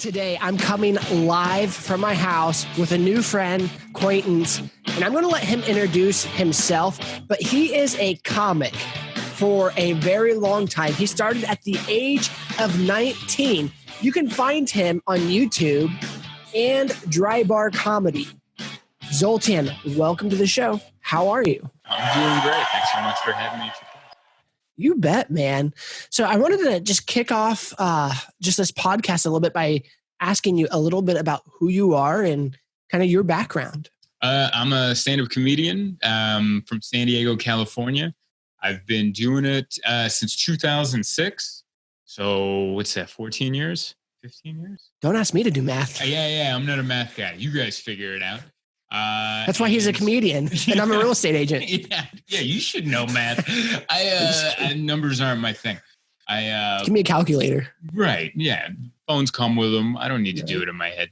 Today, I'm coming live from my house with a new friend, acquaintance, and I'm going to let him introduce himself, but he is a comic for a very long time. He started at the age of 19. You can find him on YouTube and Dry Bar Comedy. Zoltan, welcome to the show. How are you? I'm doing great. Thanks so much for having me. You bet, man. So I wanted to just kick off just this podcast a little bit by asking you a little bit about who you are and kind of your background. I'm a stand-up comedian from San Diego, California. I've been doing it since 2006. So what's that, 14 years? 15 years? Don't ask me to do math. Yeah. I'm not a math guy. You guys figure it out. That's why he's a comedian and I'm a real estate agent. Yeah, you should know math. Numbers aren't my thing. Give me a calculator. Right. Yeah. Phones come with them. I don't need to do it in my head.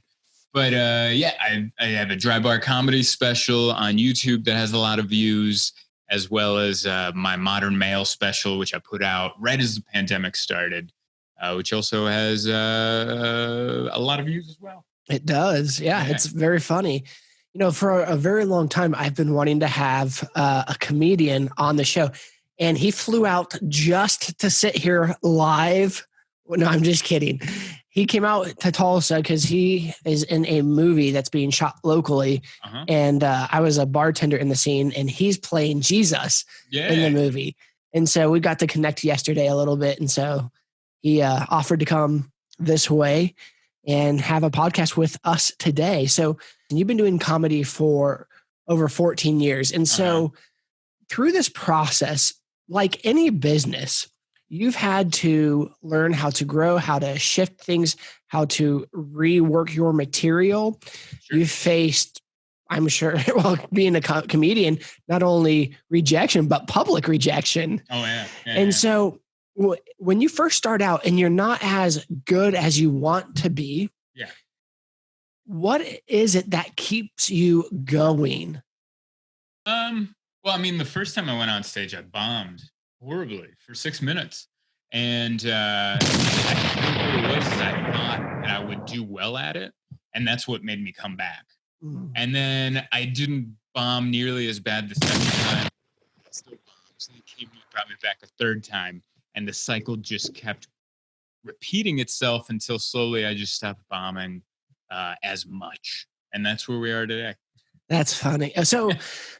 But I have a Dry Bar Comedy special on YouTube that has a lot of views, as well as my Modern Male special, which I put out right as the pandemic started, which also has a lot of views as well. It does. Yeah. It's very funny. You know, for a very long time, I've been wanting to have a comedian on the show, and he flew out just to sit here live. No, I'm just kidding. He came out to Tulsa because he is in a movie that's being shot locally, and I was a bartender in the scene, and he's playing Jesus in the movie. And so we got to connect yesterday a little bit, and so he offered to come this way and have a podcast with us today. So you've been doing comedy for over 14 years. And so through this process, like any business, you've had to learn how to grow, how to shift things, how to rework your material. Sure. You've faced, I'm sure, well, being a comedian, not only rejection, but public rejection. So when you first start out and you're not as good as you want to be, what is it that keeps you going? Well, I mean, the first time I went on stage, I bombed horribly for 6 minutes. And I think what it was is I thought that I would do well at it. And that's what made me come back. And then I didn't bomb nearly as bad the second time. I still bombed. So they came probably back a third time. And the cycle just kept repeating itself until slowly I just stopped bombing as much. And that's where we are today. That's funny. So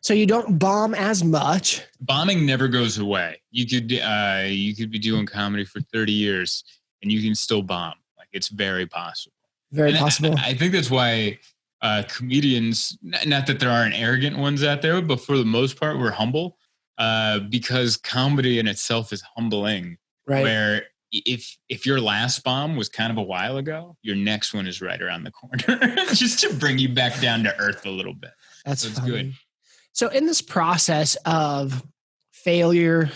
you don't bomb as much. Bombing never goes away. You could be doing comedy for 30 years and you can still bomb. Like, it's very possible. Very possible. I think that's why comedians, not that there aren't arrogant ones out there, but for the most part, we're humble. Because comedy in itself is humbling, right? Where if your last bomb was kind of a while ago, your next one is right around the corner, just to bring you back down to earth a little bit. That's good. So in this process of failure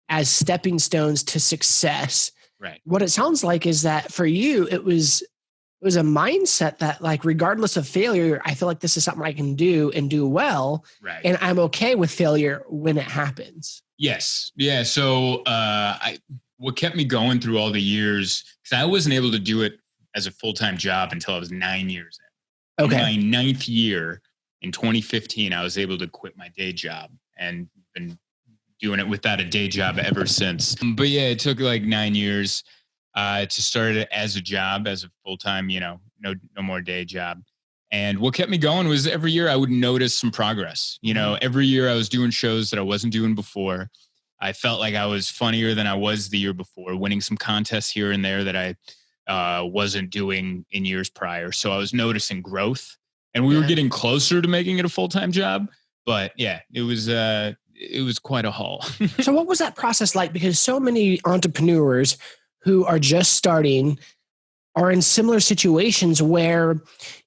as stepping stones to success, right? What it sounds like is that for you, it was a mindset that, like, regardless of failure, I feel like this is something I can do and do well. Right. And I'm okay with failure when it happens. Yes. Yeah. So what kept me going through all the years, because I wasn't able to do it as a full-time job until I was 9 years in. Okay. In my 9th year in 2015, I was able to quit my day job and been doing it without a day job ever since. But yeah, it took like 9 years. To start it as a job, as a full-time, no more day job. And what kept me going was every year I would notice some progress. Every year I was doing shows that I wasn't doing before. I felt like I was funnier than I was the year before, winning some contests here and there that I wasn't doing in years prior. So I was noticing growth, and we were getting closer to making it a full-time job. But yeah, it was quite a haul. So what was that process like? Because so many entrepreneurs who are just starting are in similar situations where,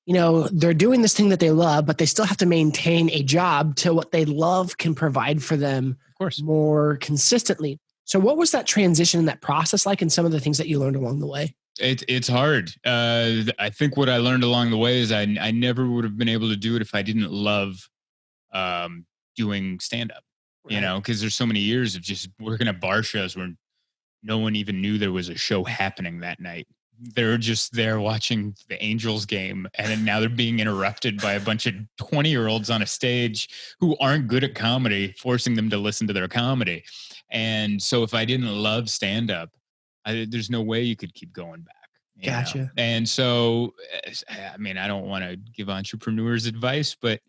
they're doing this thing that they love, but they still have to maintain a job till what they love can provide for them, of course, more consistently. So what was that transition and that process like, and some of the things that you learned along the way? It's hard. I think what I learned along the way is I never would have been able to do it if I didn't love doing stand-up, because there's so many years of just working at bar shows where no one even knew there was a show happening that night. they're just there watching the Angels game, and then now they're being interrupted by a bunch of 20-year-olds on a stage who aren't good at comedy, forcing them to listen to their comedy. And so if I didn't love stand-up, there's no way you could keep going back. Gotcha. And so, I mean, I don't want to give entrepreneurs advice, but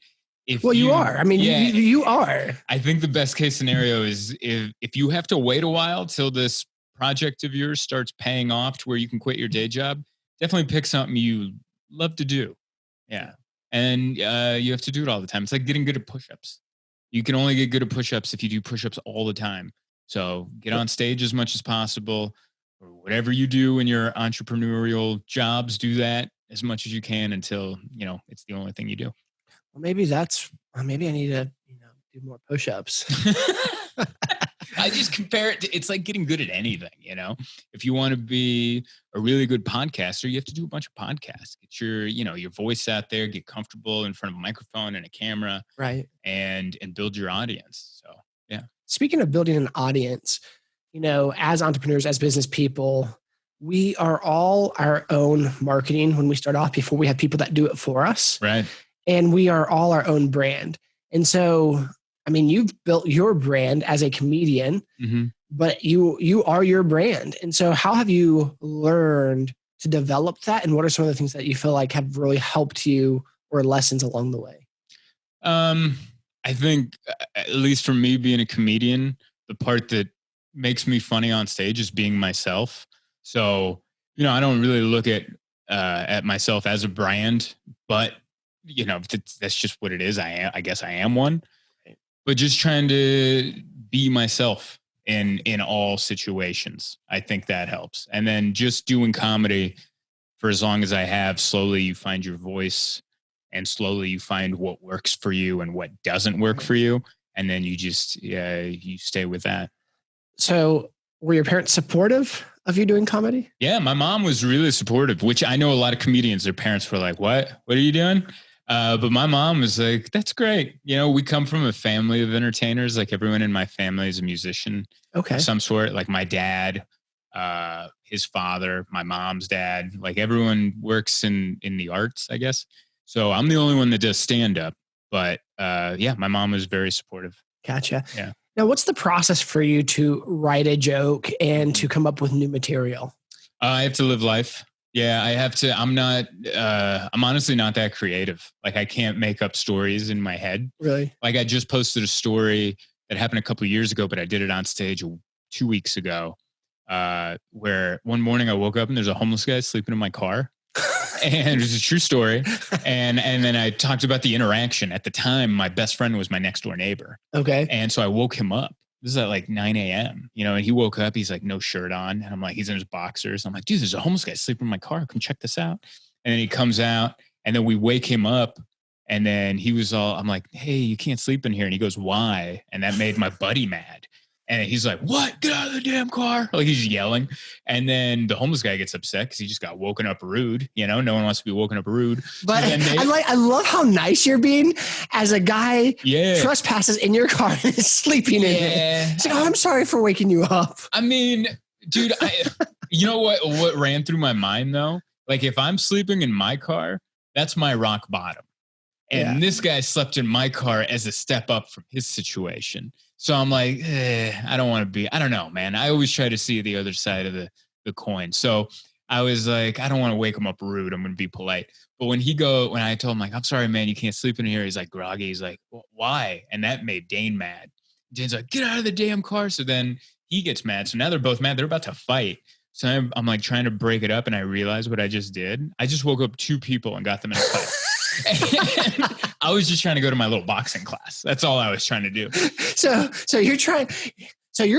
you are. I mean, you are. I think the best case scenario is if you have to wait a while till this project of yours starts paying off to where you can quit your day job, definitely pick something you love to do. Yeah. And you have to do it all the time. It's like getting good at push-ups. You can only get good at push-ups if you do push-ups all the time. So get on stage as much as possible, or whatever you do in your entrepreneurial jobs, do that as much as you can until, it's the only thing you do. Well, maybe I need to, do more push-ups. I just compare it to, it's like getting good at anything, if you want to be a really good podcaster, you have to do a bunch of podcasts, get your voice out there, get comfortable in front of a microphone and a camera, right. And build your audience. So, yeah. Speaking of building an audience, as entrepreneurs, as business people, we are all our own marketing when we start off before we have people that do it for us. Right. And we are all our own brand. And so, I mean, you've built your brand as a comedian, but you are your brand. And so how have you learned to develop that? And what are some of the things that you feel like have really helped you or lessons along the way? I think, at least for me being a comedian, the part that makes me funny on stage is being myself. So, I don't really look at myself as a brand, but that's just what it is. I guess I am one, but just trying to be myself in all situations. I think that helps. And then just doing comedy for as long as I have, slowly you find your voice, and slowly you find what works for you and what doesn't work for you. And then you just, you stay with that. So were your parents supportive of you doing comedy? Yeah, my mom was really supportive, which I know a lot of comedians, their parents were like, what are you doing? But my mom was like, that's great. We come from a family of entertainers. Like everyone in my family is a musician of some sort. Like my dad, his father, my mom's dad, like everyone works in the arts, I guess. So I'm the only one that does stand up, but my mom was very supportive. Gotcha. Yeah. Now, what's the process for you to write a joke and to come up with new material? I have to live life. Yeah, I have to. I'm honestly not that creative. Like I can't make up stories in my head. Really? Like I just posted a story that happened a couple of years ago, but I did it on stage 2 weeks ago, where one morning I woke up and there's a homeless guy sleeping in my car. And it was a true story. And then I talked about the interaction. At the time, my best friend was my next door neighbor. Okay. And so I woke him up. This is at like 9 a.m., and he woke up, he's like, no shirt on. And I'm like, he's in his boxers. I'm like, dude, there's a homeless guy sleeping in my car. Come check this out. And then he comes out, and then we wake him up. And then he was I'm like, hey, you can't sleep in here. And he goes, why? And that made my buddy mad. And he's like, what? Get out of the damn car. Like he's yelling. And then the homeless guy gets upset because he just got woken up rude. No one wants to be woken up rude. But I love how nice you're being as a guy trespasses in your car and is sleeping in it. It's like, I'm sorry for waking you up. I mean, dude, you know what ran through my mind though? Like if I'm sleeping in my car, that's my rock bottom. And this guy slept in my car as a step up from his situation. So I'm like, I don't want to be, I don't know, man. I always try to see the other side of the coin. So I was like, I don't want to wake him up rude. I'm going to be polite. But when I told him like, I'm sorry, man, you can't sleep in here. He's like groggy. He's like, well, why? And that made Dane mad. Dane's like, get out of the damn car. So then he gets mad. So now they're both mad. They're about to fight. So I'm like trying to break it up. And I realized what I just did. I just woke up 2 people and got them in a fight. And I was just trying to go to my little boxing class. That's all I was trying to do. So you're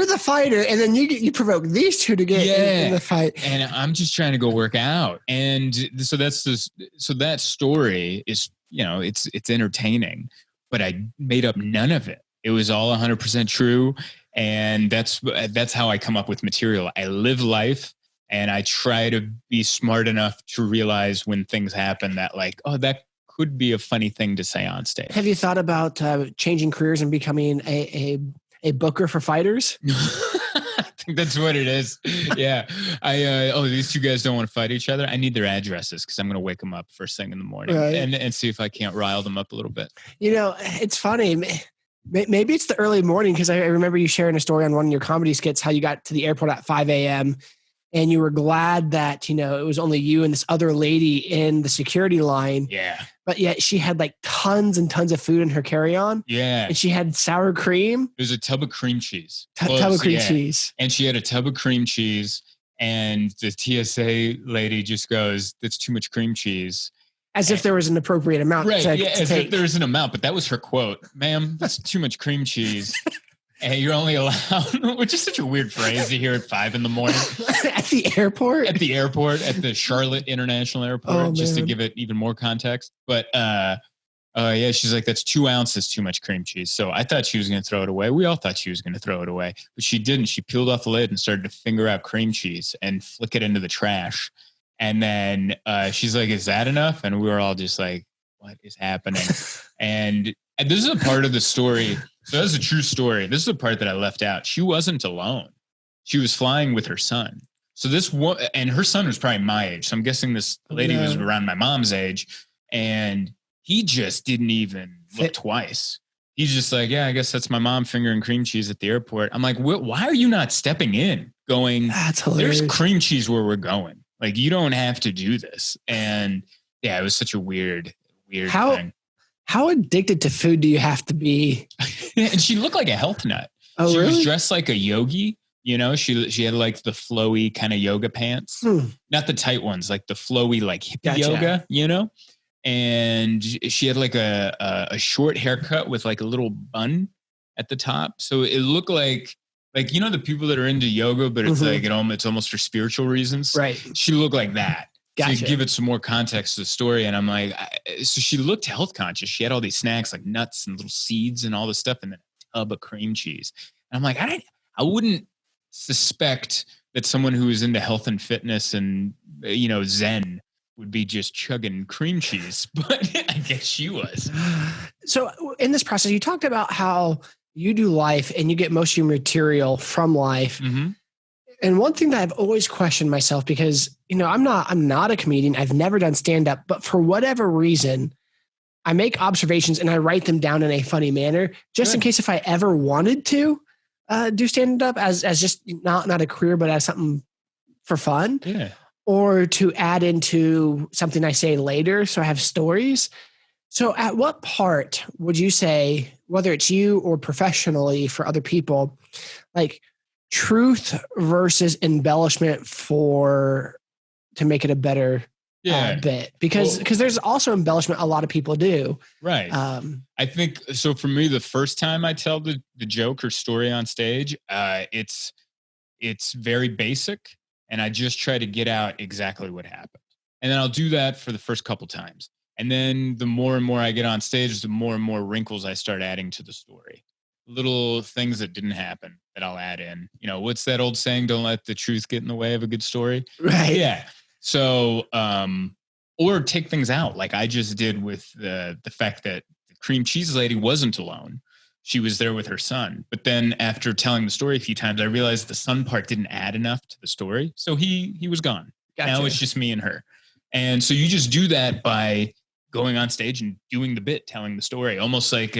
the fighter, and then you provoke these 2 to get in the fight. And I'm just trying to go work out. And so that story is, it's entertaining, but I made up none of it. It was all 100% true. And that's how I come up with material. I live life. And I try to be smart enough to realize when things happen that like, oh, that could be a funny thing to say on stage. Have you thought about changing careers and becoming a booker for fighters? think that's what it is. Yeah. These two guys don't want to fight each other. I need their addresses because I'm going to wake them up first thing in the morning and see if I can't rile them up a little bit. It's funny. Maybe it's the early morning because I remember you sharing a story on one of your comedy skits, how you got to the airport at 5 a.m. and you were glad that, it was only you and this other lady in the security line. Yeah. But yet she had like tons and tons of food in her carry-on. Yeah. And she had sour cream. There's a tub of cream cheese. Tub of cream cheese. And she had a tub of cream cheese. And the TSA lady just goes, that's too much cream chease. As if there was an appropriate amount to take. As if there was an amount. But that was her quote. Ma'am, that's too much cream cheese. And you're only allowed, which is such a weird phrase to hear at 5 a.m. At the airport? At the airport, at the Charlotte International Airport, just to give it even more context. But she's like, that's 2 ounces too much cream cheese. So I thought she was going to throw it away. We all thought she was going to throw it away. But she didn't. She peeled off the lid and started to finger out cream cheese and flick it into the trash. And then she's like, is that enough? And we were all just like, what is happening? And this is a part of the story. So that's a true story. This is the part that I left out. She wasn't alone. She was flying with her son. So and her son was probably my age. So I'm guessing this lady was around my mom's age. And he just didn't even look twice. He's just like, yeah, I guess that's my mom fingering cream cheese at the airport. I'm like, why are you not stepping in going, that's hilarious. There's cream cheese where we're going. Like, you don't have to do this. And yeah, it was such a weird thing. How addicted to food do you have to be? And she looked like a health nut. Oh, she really? was dressed like a yogi. She had like the flowy kind of yoga pants, not the tight ones, like the flowy, like hippie yoga, and she had like a short haircut with like a little bun at the top. So it looked like the people that are into yoga, but it's like, it's almost for spiritual reasons. Right. She looked like that. Gotcha. To give it some more context to the story. And I'm like, so she looked health conscious. She had all these snacks like nuts and little seeds and all this stuff, and then a tub of cream cheese. And I'm like, I wouldn't suspect that someone who is into health and fitness and, Zen would be just chugging cream cheese, but I guess she was. So in this process, you talked about how you do life and you get most of your material from life. Mm-hmm. And one thing that I've always questioned myself, because, I'm not a comedian. I've never done stand-up, but for whatever reason, I make observations and I write them down in a funny manner, just in case if I ever wanted to do stand-up as just not a career, but as something for fun, or to add into something I say later. So I have stories. So at what part would you say, whether it's you or professionally for other people, like truth versus embellishment to make it a better bit? Because there's also embellishment a lot of people do. Right. I think so. For me, the first time I tell the joke or story on stage, it's very basic, and I just try to get out exactly what happened. And then I'll do that for the first couple times. And then the more and more I get on stage, the more and more wrinkles I start adding to the story. Little things that didn't happen that I'll add in. What's that old saying? Don't let the truth get in the way of a good story. Right. Yeah. So, or take things out like I just did with the fact that the cream cheese lady wasn't alone. She was there with her son. But then after telling the story a few times, I realized the son part didn't add enough to the story. So he was gone. Gotcha. Now it's just me and her. And so you just do that by going on stage and doing the bit, telling the story, almost like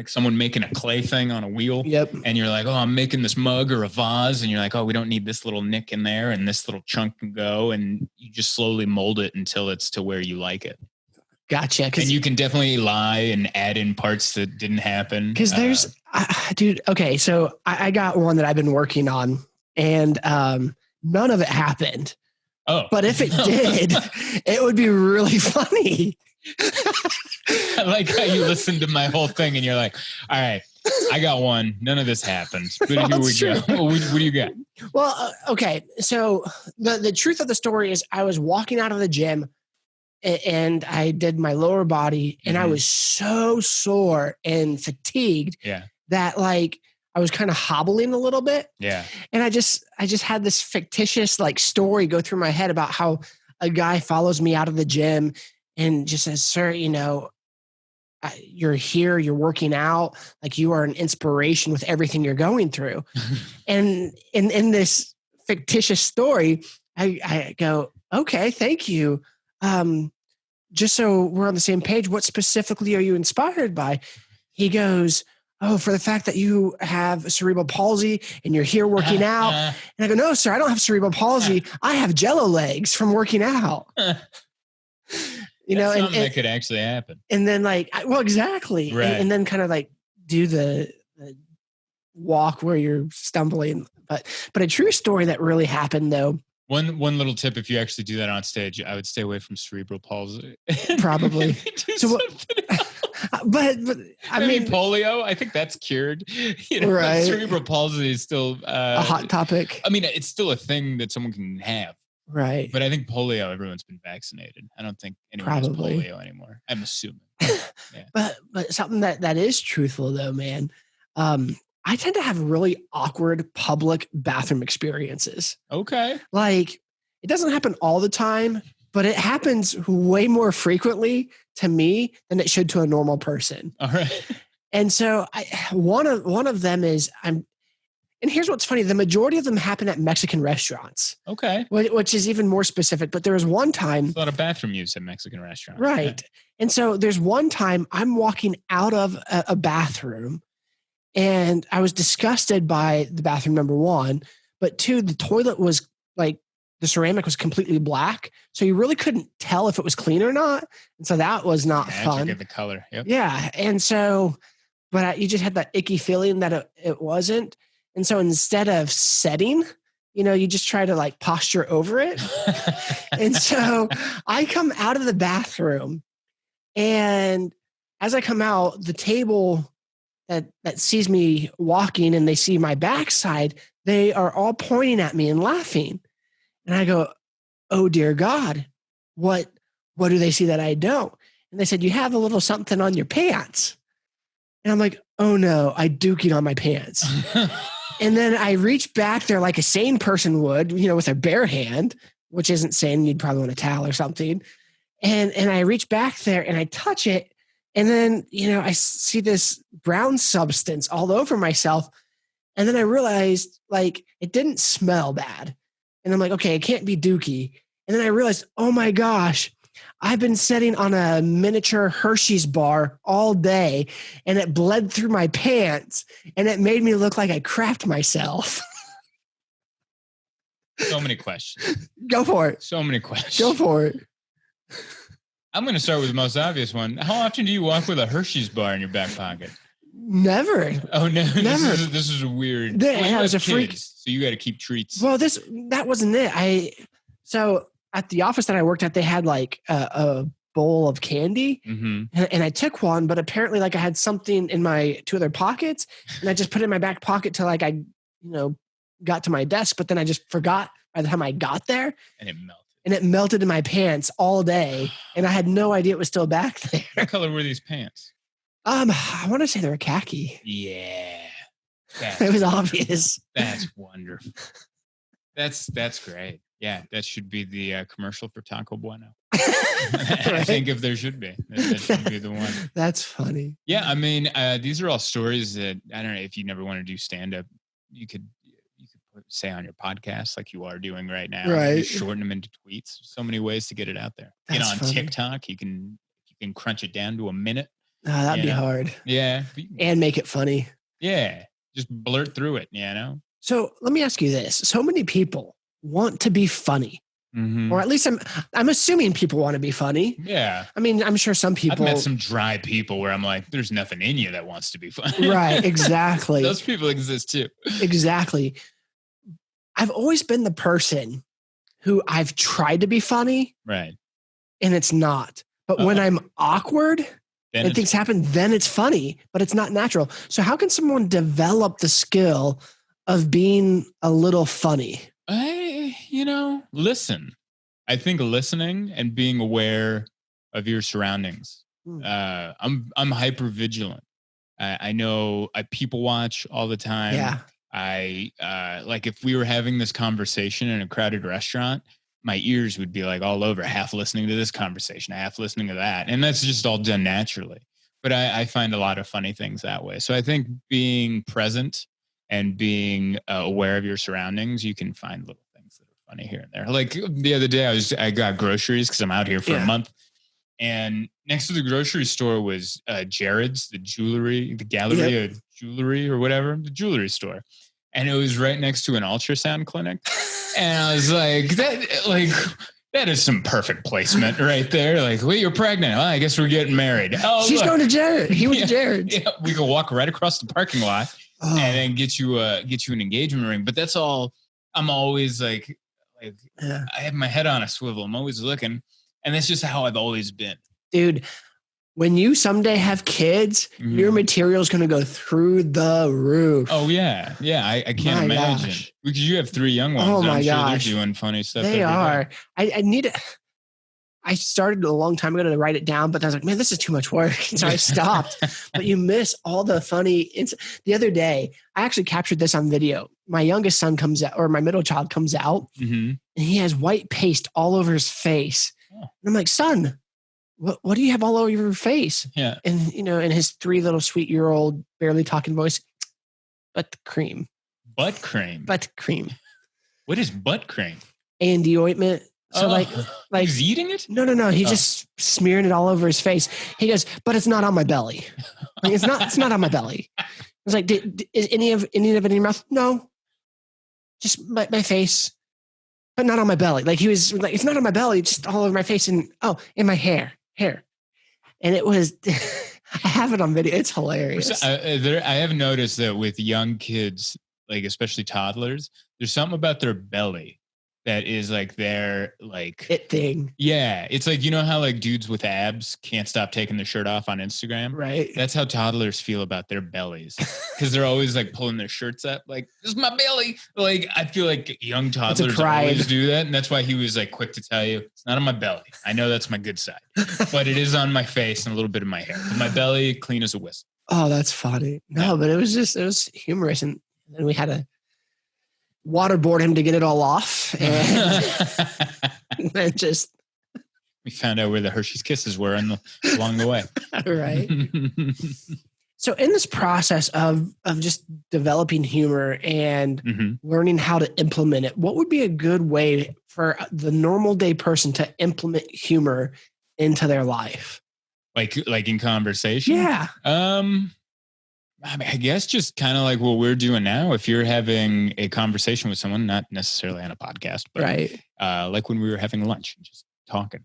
someone making a clay thing on a wheel. Yep. And you're like, oh, I'm making this mug or a vase. And you're like, oh, we don't need this little nick in there and this little chunk can go. And you just slowly mold it until it's to where you like it. Gotcha. And you can definitely lie and add in parts that didn't happen. Because there's, dude, okay. So I got one that I've been working on and none of it happened. Oh. But if it did, it would be really funny. I like how you listen to my whole thing and you're like, all right, I got one. None of this happens. But here we go. What do you got? Well, okay. So the truth of the story is I was walking out of the gym and I did my lower body and I was so sore and fatigued that like I was kind of hobbling a little bit. Yeah. And I just had this fictitious like story go through my head about how a guy follows me out of the gym and just says, sir, you're here, you're working out, like you are an inspiration with everything you're going through. And in this fictitious story, I go, okay, thank you. Just so we're on the same page, what specifically are you inspired by? He goes, oh, for the fact that you have cerebral palsy and you're here working out. And I go, no, sir, I don't have cerebral palsy. I have jello legs from working out. You know, something that could actually happen. And then exactly. Right. And then kind of like do the walk where you're stumbling. But a true story that really happened though. One little tip, if you actually do that on stage, I would stay away from cerebral palsy. Probably. So but I mean polio, I think that's cured. You know, right. Cerebral palsy is still a hot topic. I mean, it's still a thing that someone can have. Right. But I think polio, everyone's been vaccinated. I don't think anyone has polio anymore. I'm assuming. Yeah. But something that is truthful though, man. I tend to have really awkward public bathroom experiences. Okay. Like it doesn't happen all the time, but it happens way more frequently to me than it should to a normal person. All right. And so one of them is and here's what's funny. The majority of them happen at Mexican restaurants. Okay. Which is even more specific. But there was one time. There's a lot of bathroom use at Mexican restaurants. Right. Yeah. And so there's one time I'm walking out of a bathroom and I was disgusted by the bathroom, number one. But two, the toilet was like the ceramic was completely black. So you really couldn't tell if it was clean or not. And so that was not fun. Get the color. Yep. Yeah. And so, but you just had that icky feeling that it wasn't. And so instead of setting, you know, you just try to like posture over it. And so I come out of the bathroom and as I come out, the table that sees me walking and they see my backside, they are all pointing at me and laughing. And I go, oh dear God, what do they see that I don't? And they said, you have a little something on your pants. And I'm like, oh no, I dookied on my pants. And then I reach back there like a sane person would, you know, with a bare hand, which isn't sane. You'd probably want a towel or something. And I reach back there and I touch it. And then, you know, I see this brown substance all over myself. And then I realized like it didn't smell bad. And I'm like, okay, it can't be dookie. And then I realized, oh my gosh, I've been sitting on a miniature Hershey's bar all day and it bled through my pants and it made me look like I crapped myself. So many questions. Go for it. So many questions. Go for it. I'm going to start with the most obvious one. How often do you walk with a Hershey's bar in your back pocket? Never. Oh, no. Never. This is a weird. I was a freak. So you got to keep treats. Well, that wasn't it. So at the office that I worked at, they had like a bowl of candy and I took one, but apparently like I had something in my two other pockets and I just put it in my back pocket till like I, you know, got to my desk, but then I just forgot by the time I got there and it melted in my pants all day. And I had no idea it was still back there. What color were these pants? I want to say they were khaki. Yeah. It was obvious. That's wonderful. That's great. Yeah, that should be the commercial for Taco Bueno. Right? I think if there should be, that should be the one. That's funny. Yeah, I mean, these are all stories that, I don't know, if you never want to do stand-up, you could say on your podcast like you are doing right now. Right. You shorten them into tweets. So many ways to get it out there. That's on funny. TikTok, you can crunch it down to a minute. That'd be hard. Yeah. And make it funny. Yeah. Just blurt through it, you know? So let me ask you this. So many people want to be funny. Or at least I'm assuming people want to be funny. Yeah. I mean, I'm sure some people. I've met some dry people where I'm like, there's nothing in you that wants to be funny. Right. Exactly. Those people exist too. Exactly. I've always been the person who I've tried to be funny. Right. And it's not. But when I'm awkward and things happen, then it's funny, but it's not natural. So how can someone develop the skill of being a little funny? Listen. I think listening and being aware of your surroundings. I'm hyper vigilant. I know I people watch all the time. Yeah. Like if we were having this conversation in a crowded restaurant, my ears would be like all over, half listening to this conversation, half listening to that. And that's just all done naturally. But I find a lot of funny things that way. So I think being present and being aware of your surroundings, you can find little things that are funny here and there. Like the other day, I got groceries because I'm out here for a month. And next to the grocery store was Jared's, the gallery of jewelry or whatever, the jewelry store. And it was right next to an ultrasound clinic. And I was like, that is some perfect placement right there. Like, well, you're pregnant. Oh, I guess we're getting married. Oh, she's going to Jared. He went to Jared's. Yeah, we could walk right across the parking lot and then get you an engagement ring. But that's all. I'm always like I have my head on a swivel. I'm always looking. And that's just how I've always been. Dude, when you someday have kids, your material is going to go through the roof. Oh, yeah. Yeah, I can't imagine. Gosh. Because you have 3 young ones. Oh, my gosh. Sure they're doing funny stuff. They are. I started a long time ago to write it down, but I was like, man, this is too much work. So I stopped. But you miss all the funny. The other day, I actually captured this on video. My youngest son comes out, or my middle child comes out, and he has white paste all over his face. And I'm like, son, what do you have all over your face? Yeah. And, in his 3 little sweet-year-old, barely talking voice, butt cream. Butt cream? Butt cream. What is butt cream? A&D ointment. So like he's eating it? No. He's just smearing it all over his face. He goes, but it's not on my belly. Like, it's not on my belly. I was like, is any of it in your mouth? No. Just my face. But not on my belly. Like he was like, it's not on my belly, just all over my face and in my hair. And it was, I have it on video. It's hilarious. I have noticed that with young kids, like especially toddlers, there's something about their belly that is like their it thing. Yeah. It's like, how like dudes with abs can't stop taking their shirt off on Instagram. Right. That's how toddlers feel about their bellies. Because they're always like pulling their shirts up. Like, this is my belly. Like, I feel like young toddlers always do that. And that's why he was like quick to tell you, it's not on my belly. I know that's my good side. But it is on my face and a little bit of my hair. But my belly, clean as a whistle. Oh, that's funny. No, but it was humorous. And then we had to waterboard him to get it all off. And then we found out where the Hershey's Kisses were along the way. Right. So in this process of just developing humor and learning how to implement it, what would be a good way for the normal day person to implement humor into their life? Like in conversation? Yeah. I guess just kind of like what we're doing now. If you're having a conversation with someone, not necessarily on a podcast, but right. Like when we were having lunch and just talking,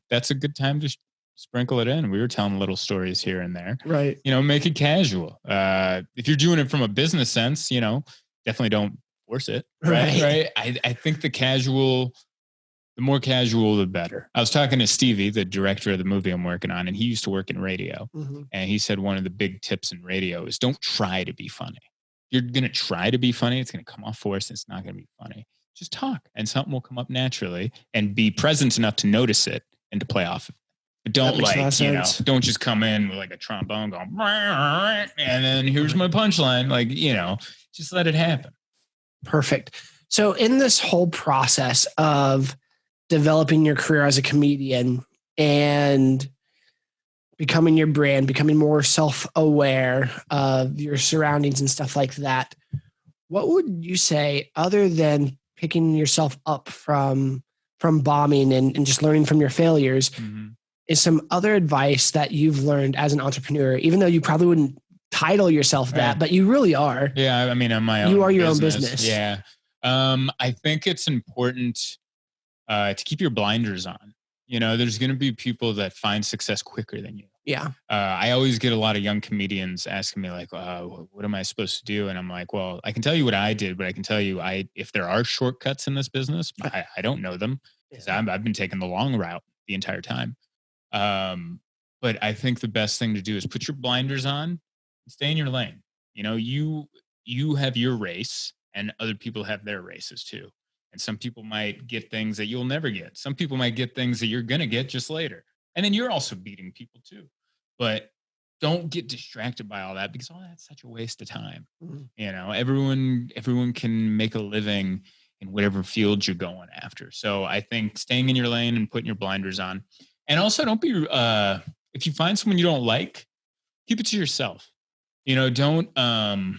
that's a good time to sprinkle it in. We were telling little stories here and there, right? Make it casual. If you're doing it from a business sense, definitely don't force it, right? I think the more casual, the better. I was talking to Stevie, the director of the movie I'm working on, and he used to work in radio. And he said one of the big tips in radio is don't try to be funny. You're going to try to be funny. It's going to come off forced. It's not going to be funny. Just talk and something will come up naturally and be present enough to notice it and to play off of it. But don't don't just come in with like a trombone going, and then here's my punchline. Like, just let it happen. Perfect. So in this whole process of developing your career as a comedian and becoming your brand, becoming more self-aware of your surroundings and stuff like that, what would you say, other than picking yourself up from bombing and just learning from your failures, is some other advice that you've learned as an entrepreneur, even though you probably wouldn't title yourself that, but you really are. Yeah. I mean, on my own, you are your own business. Yeah. I think it's important to keep your blinders on. There's going to be people that find success quicker than you. Yeah. I always get a lot of young comedians asking me like, what am I supposed to do? And I'm like, well, I can tell you what I did, but I can tell you if there are shortcuts in this business, I don't know them because I've been taking the long route the entire time. But I think the best thing to do is put your blinders on and stay in your lane. You have your race and other people have their races too. And some people might get things that you'll never get. Some people might get things that you're going to get just later. And then you're also beating people too. But don't get distracted by all that because all that's such a waste of time. Everyone can make a living in whatever field you're going after. So I think staying in your lane and putting your blinders on. And also don't be, if you find someone you don't like, keep it to yourself. Don't, I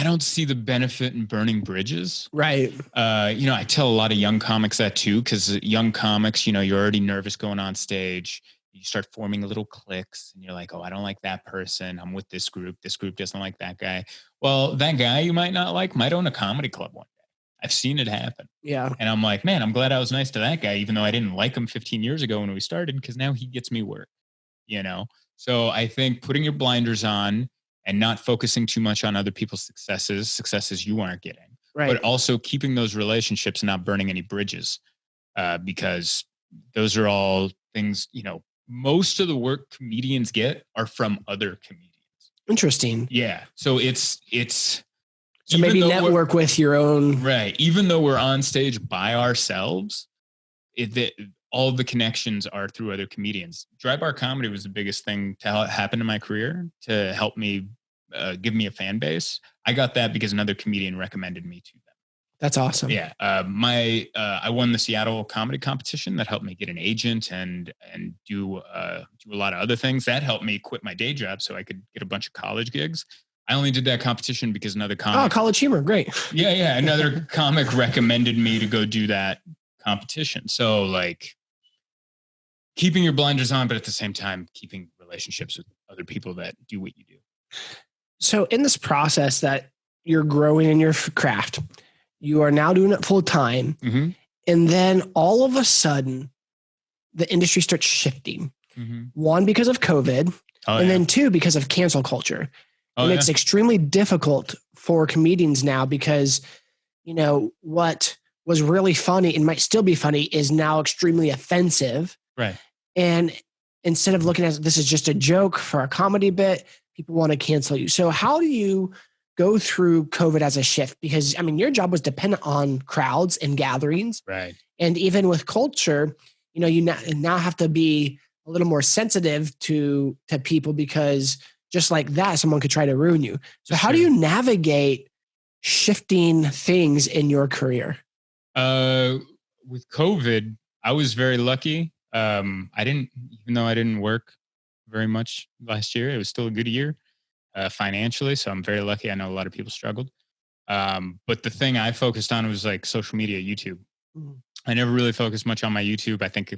don't see the benefit in burning bridges. Right. I tell a lot of young comics that too, because young comics, you're already nervous going on stage. You start forming little cliques and you're like, oh, I don't like that person. I'm with this group. This group doesn't like that guy. Well, that guy you might not like might own a comedy club one day. I've seen it happen. Yeah. And I'm like, man, I'm glad I was nice to that guy, even though I didn't like him 15 years ago when we started, because now he gets me work, So I think putting your blinders on and not focusing too much on other people's successes you aren't getting, right. But also keeping those relationships and not burning any bridges, because those are all things, most of the work comedians get are from other comedians. Interesting. Yeah. So it's so maybe network with your own. Right. Even though we're on stage by ourselves, all the connections are through other comedians. Dry bar comedy was the biggest thing to happen in my career to help me, give me a fan base. I got that because another comedian recommended me to them. That's awesome. Yeah. I won the Seattle comedy competition. That helped me get an agent and do a lot of other things. That helped me quit my day job so I could get a bunch of college gigs. I only did that competition because another comic. Oh, College Humor. Great. Yeah. Another comic recommended me to go do that competition. So like keeping your blinders on, but at the same time, keeping relationships with other people that do what you do. So in this process that you're growing in your craft, you are now doing it full time. Mm-hmm. And then all of a sudden the industry starts shifting. Mm-hmm. One, because of COVID, then two, because of cancel culture. And it's extremely difficult for comedians now because, what was really funny and might still be funny is now extremely offensive. Right. And instead of looking at this is just a joke for a comedy bit, people want to cancel you. So how do you go through COVID as a shift? Because your job was dependent on crowds and gatherings. Right. And even with culture, you now have to be a little more sensitive to people because just like that, someone could try to ruin you. So how do you navigate shifting things in your career? With COVID, I was very lucky. Even though I didn't work very much last year, it was still a good year financially. So I'm very lucky. I know a lot of people struggled. But the thing I focused on was like social media, YouTube. Mm-hmm. I never really focused much on my YouTube. I think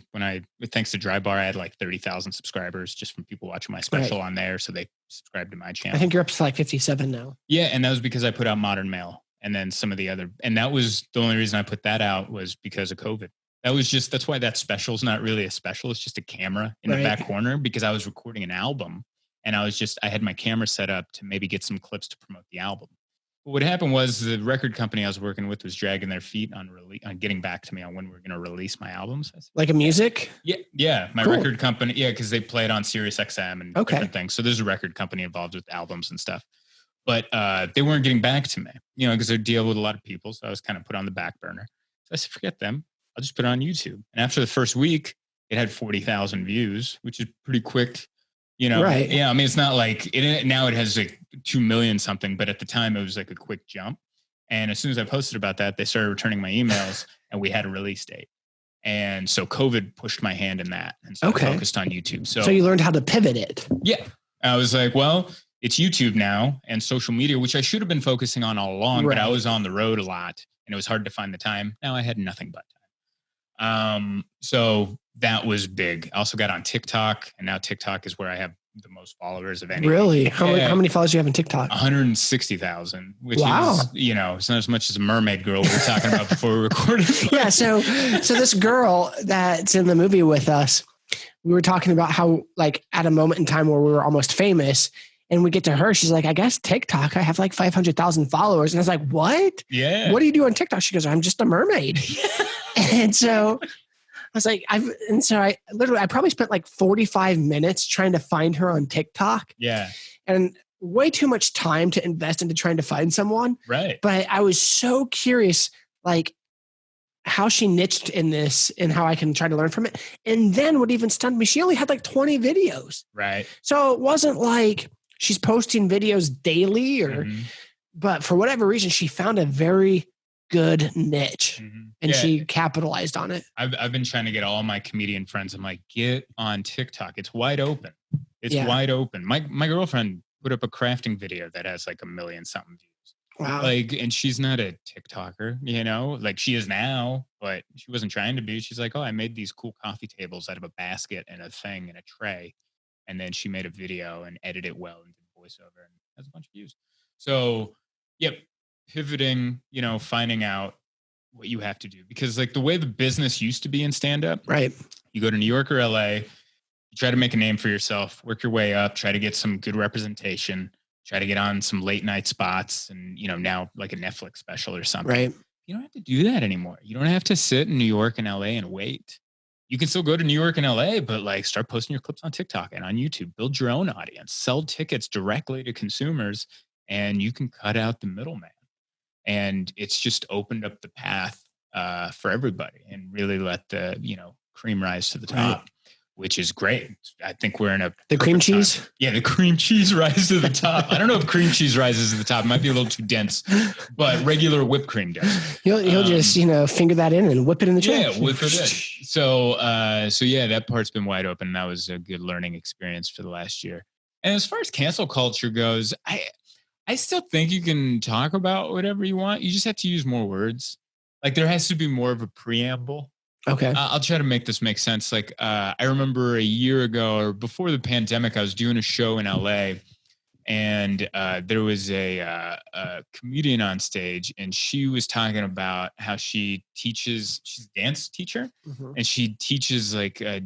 thanks to Dry Bar, I had like 30,000 subscribers just from people watching my special on there. So they subscribed to my channel. I think you're up to like 57 now. Yeah. And that was because I put out Modern Mail and then some of the other, and that was the only reason I put that out was because of COVID. That's why that special is not really a special. It's just a camera in the back corner because I was recording an album and I had my camera set up to maybe get some clips to promote the album. But what happened was the record company I was working with was dragging their feet on getting back to me on when we're going to release my albums. Like a music? Yeah. My record company. Yeah. Cause they play it on Sirius XM and different things. So there's a record company involved with albums and stuff, but they weren't getting back to me, cause they deal with a lot of people. So I was kind of put on the back burner. So I said, forget them. I'll just put it on YouTube. And after the first week, it had 40,000 views, which is pretty quick, Right. Yeah. It's not like now it has like 2 million something, but at the time it was like a quick jump. And as soon as I posted about that, they started returning my emails and we had a release date. And so COVID pushed my hand in that. And so I focused on YouTube. So you learned how to pivot it. Yeah. I was like, well, it's YouTube now and social media, which I should have been focusing on all along, but I was on the road a lot and it was hard to find the time. Now I had nothing but time. So that was big. I also got on TikTok and now TikTok is where I have the most followers of anything. Really? How many followers do you have on TikTok? 160,000, which is, it's not as much as a mermaid girl we were talking about before we recorded. Yeah. So this girl that's in the movie with us, we were talking about how like at a moment in time where we were almost famous and we get to her, she's like, I guess TikTok, I have like 500,000 followers. And I was like, what? Yeah. What do you do on TikTok? She goes, I'm just a mermaid. And so I was like, I probably spent like 45 minutes trying to find her on TikTok. Yeah. And way too much time to invest into trying to find someone. Right. But I was so curious, like how she niched in this and how I can try to learn from it. And then what even stunned me, she only had like 20 videos. Right. So it wasn't like she's posting videos daily but for whatever reason, she found a very good niche and she capitalized on it. I've been trying to get all my comedian friends. I'm like, get on TikTok. It's wide open. It's wide open. My girlfriend put up a crafting video that has like 1 million something views. Wow. Like, and she's not a TikToker, you know, like she is now, but she wasn't trying to be. She's like, oh, I made these cool coffee tables out of a basket and a thing and a tray. And then she made a video and edited it well and did voiceover and has a bunch of views. So, yep, pivoting, you know, finding out what you have to do, because like the way the business used to be in stand-up, right? You go to New York or LA, you try to make a name for yourself, work your way up, try to get some good representation, try to get on some late night spots, and, you know, now like a Netflix special or something. Right. You don't have to do that anymore. You don't have to sit in New York and LA and wait. You can still go to New York and LA, but like start posting your clips on TikTok and on YouTube, build your own audience, sell tickets directly to consumers, and you can cut out the middleman. And it's just opened up the path for everybody and really let the, you know, cream rise to the top. Right. Which is great. I think we're in the cream cheese. Time. Yeah, the cream cheese rises to the top. I don't know if cream cheese rises to the top. It might be a little too dense, but regular whipped cream does. You'll just, you know, finger that in and whip it in the tray. Yeah, whip it in. So yeah, that part's been wide open. That was a good learning experience for the last year. And as far as cancel culture goes, I still think you can talk about whatever you want. You just have to use more words. Like there has to be more of a preamble. Okay. I'll try to make this make sense. Like, I remember a year ago or before the pandemic, I was doing a show in LA, and there was a comedian on stage, and she was talking about how she's a dance teacher, and she teaches like a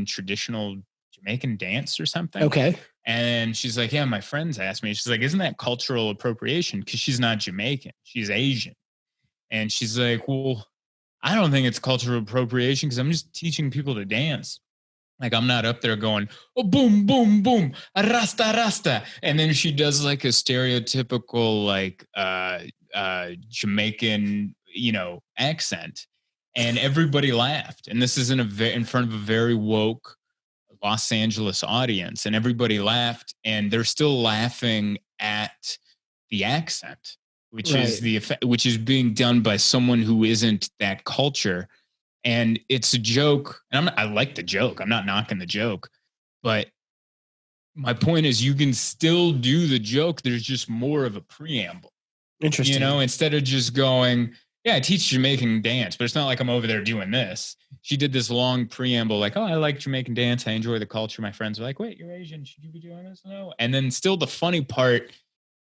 traditional Jamaican dance or something. Okay. And she's like, yeah, my friends asked me, she's like, isn't that cultural appropriation? Because she's not Jamaican, she's Asian. And she's like, well, I don't think it's cultural appropriation because I'm just teaching people to dance. Like I'm not up there going, oh, boom, boom, boom, rasta, rasta. And then she does like a stereotypical like Jamaican, you know, accent. And everybody laughed. And this is in front of a very woke Los Angeles audience. And everybody laughed. And they're still laughing at the accent. Which is the effect, which is being done by someone who isn't that culture, and it's a joke. And I like the joke. I'm not knocking the joke, but my point is, you can still do the joke. There's just more of a preamble. Interesting. You know, instead of just going, yeah, I teach Jamaican dance, but it's not like I'm over there doing this. She did this long preamble, like, oh, I like Jamaican dance. I enjoy the culture. My friends are like, wait, you're Asian. Should you be doing this? No. And then still the funny part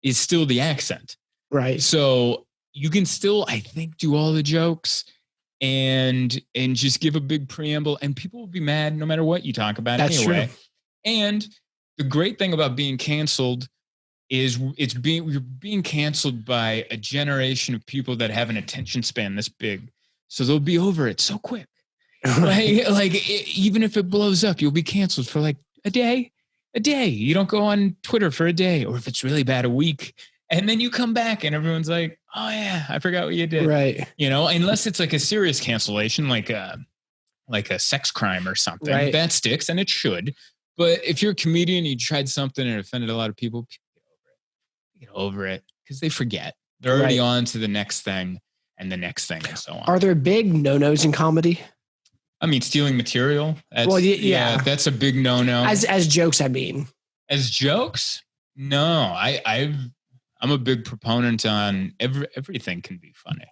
is still the accent. Right. So you can still, I think, do all the jokes and just give a big preamble, and people will be mad no matter what you talk about. That's anyway. True. And the great thing about being canceled is you're being canceled by a generation of people that have an attention span this big. So they'll be over it so quick. Right? Even if it blows up, you'll be canceled for like a day. You don't go on Twitter for a day, or if it's really bad, a week. And then you come back and everyone's like, oh yeah, I forgot what you did. Right. You know, unless it's like a serious cancellation, like a sex crime or something. Right. That sticks, and it should. But if you're a comedian, you tried something and offended a lot of people, get over it because they forget. They're already on to the next thing and the next thing and so on. Are there big no-nos in comedy? I mean, stealing material. That's a big no-no. As jokes, I mean. As jokes? No, I'm a big proponent on everything can be funny.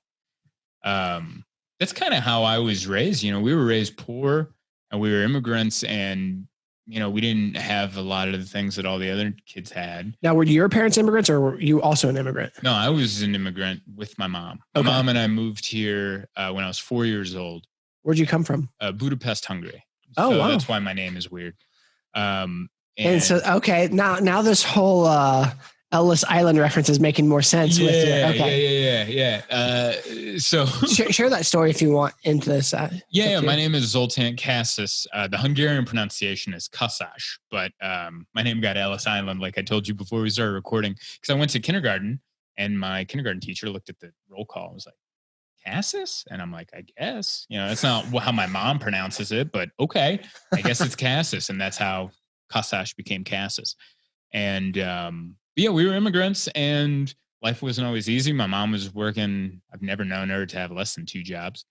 That's kind of how I was raised. You know, we were raised poor and we were immigrants, and, you know, we didn't have a lot of the things that all the other kids had. Now, were your parents immigrants, or were you also an immigrant? No, I was an immigrant with my mom. My mom and I moved here when I was 4 years old. Where'd you come from? Budapest, Hungary. Oh, wow. That's why my name is weird. And so, okay, now this whole Ellis Island reference is making more sense. Yeah. So share that story if you want into this. My name is Zoltan Kaszas. The Hungarian pronunciation is Kaszas, but my name got Ellis Island, like I told you before we started recording, because I went to kindergarten and my kindergarten teacher looked at the roll call and was like, Kaszas? And I'm like, I guess. You know, that's not how my mom pronounces it, but okay, I guess it's Kaszas, and that's how Kaszas became Kaszas. And yeah, we were immigrants, and life wasn't always easy. My mom was working. I've never known her to have less than 2 jobs.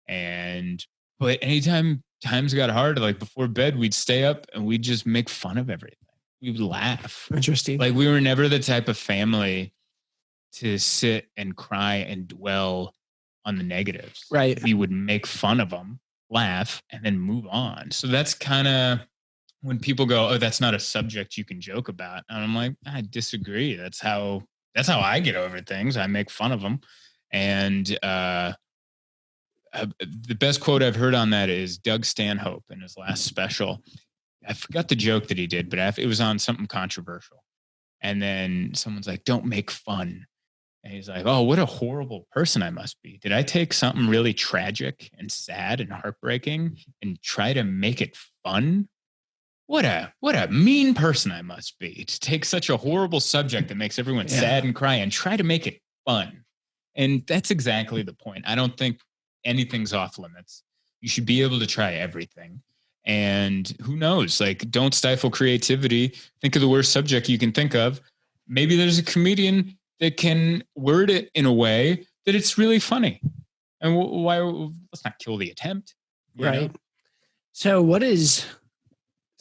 But anytime times got hard, like before bed, we'd stay up and we'd just make fun of everything. We would laugh. Interesting. Like we were never the type of family to sit and cry and dwell on the negatives. Right. We would make fun of them, laugh, and then move on. So that's kind of when people go, oh, that's not a subject you can joke about. And I'm like, I disagree. That's how I get over things. I make fun of them. And the best quote I've heard on that is Doug Stanhope in his last special. I forgot the joke that he did, but it was on something controversial. And then someone's like, don't make fun. And he's like, oh, what a horrible person I must be. Did I take something really tragic and sad and heartbreaking and try to make it fun? What a mean person I must be to take such a horrible subject that makes everyone sad and cry and try to make it fun. And that's exactly the point. I don't think anything's off limits. You should be able to try everything. And who knows, like, don't stifle creativity. Think of the worst subject you can think of. Maybe there's a comedian that can word it in a way that it's really funny. And why? Let's not kill the attempt. Right. So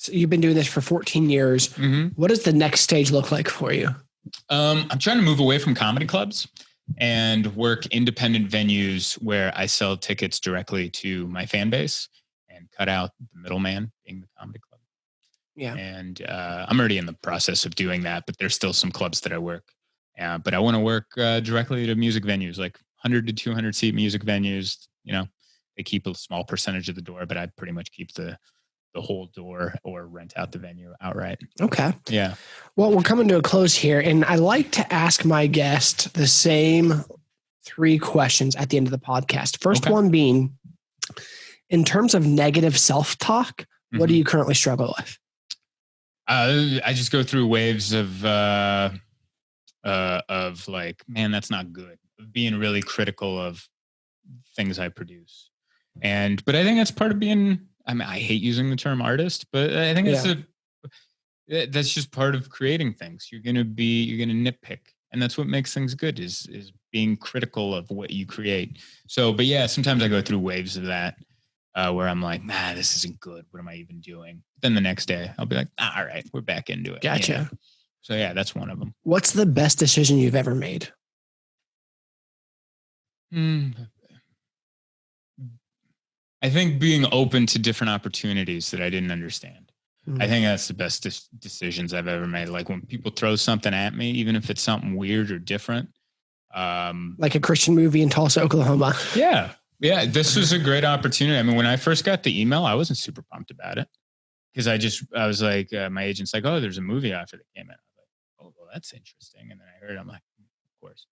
you've been doing this for 14 years. Mm-hmm. What does the next stage look like for you? I'm trying to move away from comedy clubs and work independent venues where I sell tickets directly to my fan base and cut out the middleman being the comedy club. Yeah. And I'm already in the process of doing that, but there's still some clubs that I work. But I want to work directly to music venues, like 100 to 200 seat music venues. You know, they keep a small percentage of the door, but I pretty much keep the whole door or rent out the venue outright. Okay. Yeah. Well, we're coming to a close here, and I like to ask my guest the same 3 questions at the end of the podcast. First one being, in terms of negative self-talk, what do you currently struggle with? I just go through waves of like, man, that's not good. Being really critical of things I produce. But I think that's part of being, I mean, I hate using the term artist, but I think that's just part of creating things. You're going to nitpick. And that's what makes things good is being critical of what you create. So, but yeah, sometimes I go through waves of that where I'm like, nah, this isn't good. What am I even doing? Then the next day I'll be like, all right, we're back into it. Gotcha. Yeah. So yeah, that's one of them. What's the best decision you've ever made? I think being open to different opportunities that I didn't understand. I think that's the best decisions I've ever made. Like when people throw something at me, even if it's something weird or different. Like a Christian movie in Tulsa, Oklahoma. Yeah. Yeah. This was a great opportunity. I mean, when I first got the email, I wasn't super pumped about it because I was like, my agent's like, oh, there's a movie offer that came in. I was like, oh, well, that's interesting. And then I heard it, I'm like, of course.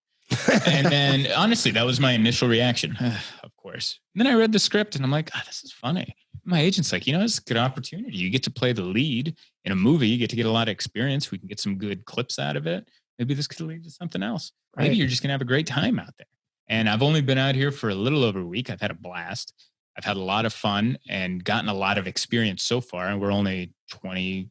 And then honestly, that was my initial reaction. Of course. And then I read the script and I'm like, this is funny. My agent's like, it's a good opportunity. You get to play the lead in a movie. You get to get a lot of experience. We can get some good clips out of it. Maybe this could lead to something else. Maybe you're just going to have a great time out there. And I've only been out here for a little over a week. I've had a blast. I've had a lot of fun and gotten a lot of experience so far. And we're only 25%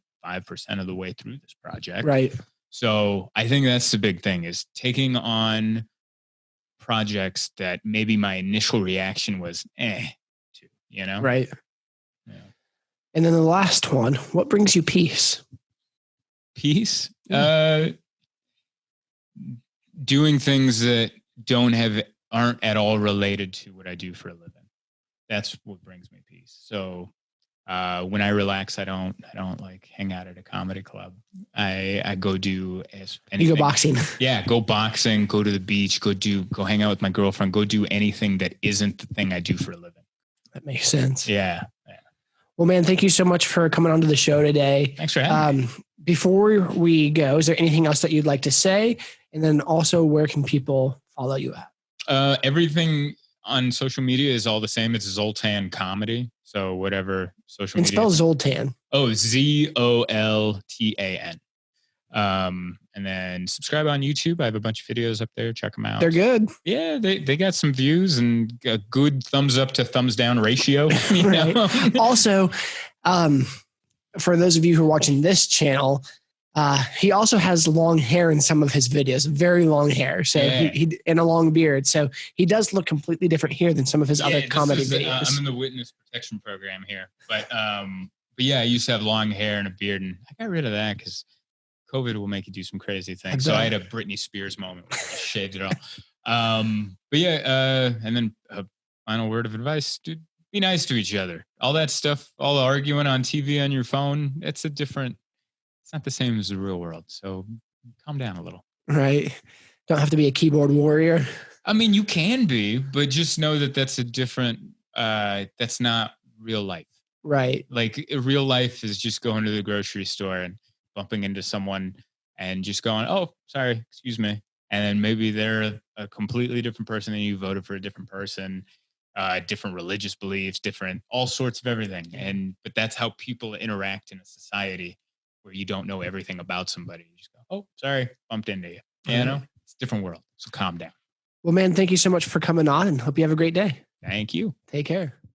of the way through this project. Right. So I think that's the big thing is taking on projects that maybe my initial reaction was, to, Right. Yeah. And then the last one, what brings you peace? Peace? Doing things that aren't at all related to what I do for a living. That's what brings me peace. So when I relax, I don't like hang out at a comedy club. I go do anything. You go boxing. Yeah, go boxing, go to the beach, go hang out with my girlfriend, go do anything that isn't the thing I do for a living. That makes sense. Yeah. Well, man, thank you so much for coming onto the show today. Thanks for having me. Before we go, is there anything else that you'd like to say? And then also, where can people follow you at? Everything on social media is all the same. It's Zoltan Comedy. So whatever social media. And spell Zoltan. Oh, Zoltan. And then subscribe on YouTube. I have a bunch of videos up there. Check them out. They're good. Yeah, they got some views and a good thumbs up to thumbs down ratio. Right. Also, for those of you who are watching this channel, He also has long hair in some of his videos, very long hair. So he and a long beard. So he does look completely different here than some of his other comedy videos. I'm in the witness protection program here, but yeah, I used to have long hair and a beard, and I got rid of that because COVID will make you do some crazy things. So I had a Britney Spears moment where I just shaved it all. But yeah, and then a final word of advice, dude, be nice to each other. All that stuff, all the arguing on TV on your phone, it's not the same as the real world. So calm down a little. Right. Don't have to be a keyboard warrior. I mean, you can be, but just know that that's a different, that's not real life. Right. Like real life is just going to the grocery store and bumping into someone and just going, oh, sorry, excuse me. And then maybe they're a completely different person than you, voted for a different person, different religious beliefs, different, all sorts of everything. But that's how people interact in a society where you don't know everything about somebody. You just go, oh, sorry, bumped into you. You know, it's a different world. So calm down. Well, man, thank you so much for coming on and hope you have a great day. Thank you. Take care.